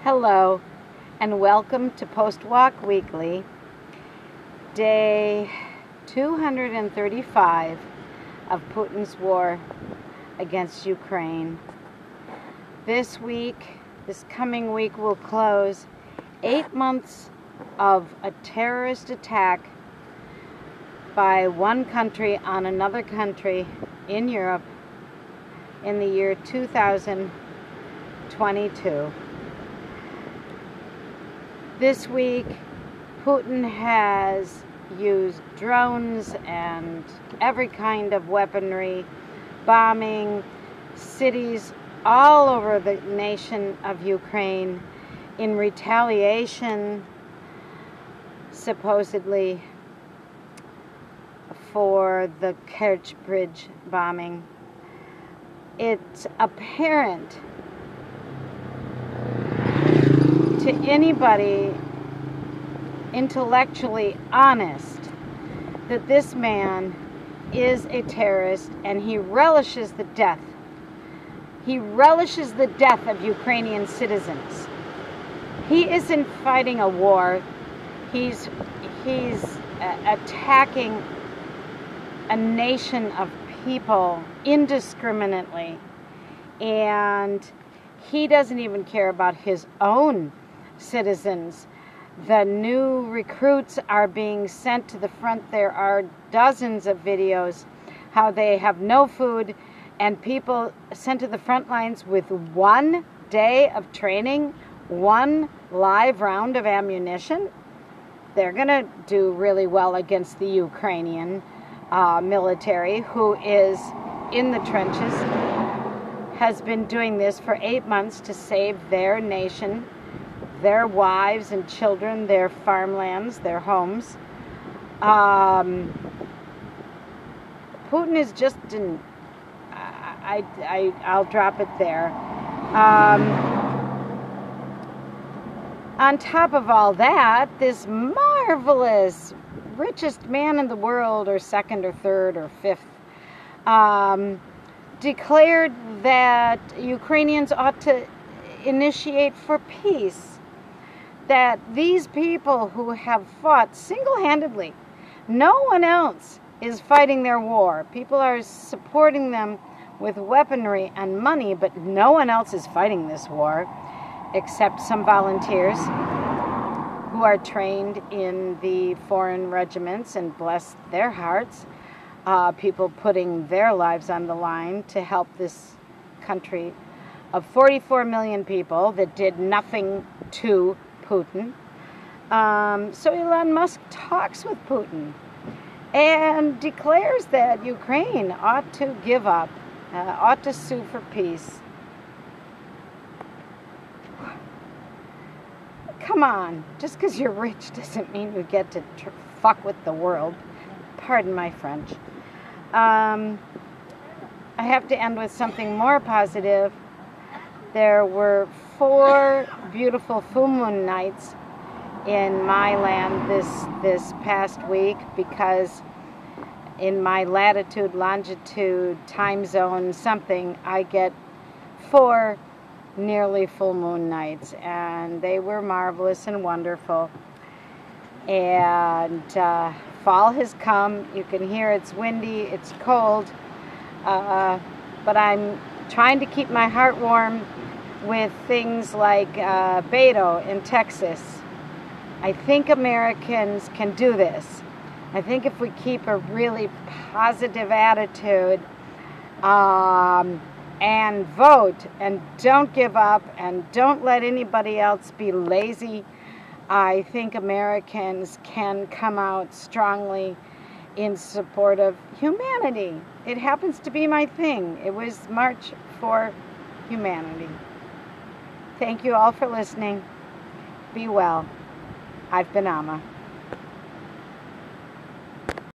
Hello, and welcome to Post Walk Weekly, day 235 of Putin's war against Ukraine. This coming week will close 8 months of a terrorist attack by one country on another country in Europe in the year 2022. This week, Putin has used drones and every kind of weaponry, bombing cities all over the nation of Ukraine in retaliation, supposedly, for the Kerch Bridge bombing. It's apparent to anybody intellectually honest that this man is a terrorist and he relishes the death. He relishes the death of Ukrainian citizens. He isn't fighting a war. He's attacking a nation of people indiscriminately, and he doesn't even care about his own citizens. The new recruits are being sent to the front. There are dozens of videos how they have no food and people sent to the front lines with 1 day of training, one live round of ammunition. They're going to do really well against the Ukrainian military, who is in the trenches, has been doing this for 8 months to save their nation, their wives and children, their farmlands, their homes. Putin is just I'll drop it there. On top of all that, this marvelous, richest man in the world, or second or third or fifth, declared that Ukrainians ought to initiate for peace. That these people who have fought single-handedly, no one else is fighting their war. People are supporting them with weaponry and money, but no one else is fighting this war except some volunteers who are trained in the foreign regiments, and bless their hearts, people putting their lives on the line to help this country of 44 million people that did nothing to Putin. So Elon Musk talks with Putin and declares that Ukraine ought to give up, ought to sue for peace. Come on, just because you're rich doesn't mean you get to fuck with the world. Pardon my French. I have to end with something more positive. There were 4 beautiful full moon nights in my land this past week, because in my latitude, longitude, time zone, something, I get 4 nearly full moon nights, and they were marvelous and wonderful. And fall has come. You can hear it's windy, it's cold, but I'm trying to keep my heart warm with things like Beto in Texas. I think Americans can do this. I think if we keep a really positive attitude and vote and don't give up and don't let anybody else be lazy, I think Americans can come out strongly in support of humanity. It happens to be my thing. It was March for Humanity. Thank you all for listening. Be well. I've been Amma.